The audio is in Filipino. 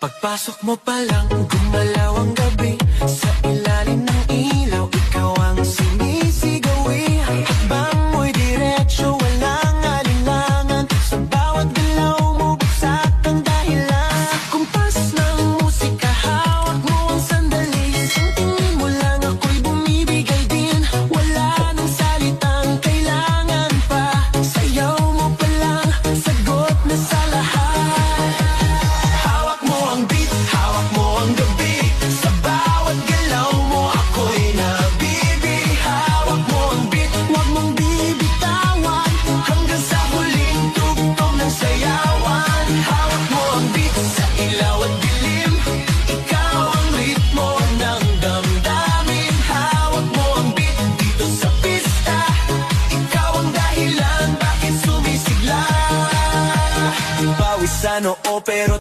Pagpasok mo pa lang, gumalaw ang gabi. Sa ilalim ng ilaw, ikaw ang sinisigawi. Hakbang mo'y diretsyo, walang alinlangan. Sa bawat galaw mo, bagsak ang dahilan. Kumpas ng musika, hawak mo ang sandali. Sa tingin mo lang ako'y bumibigay din. Wala nang salitang kailangan pa. Sayaw mo pa lang, sagot na sa lahat. Sa noo pero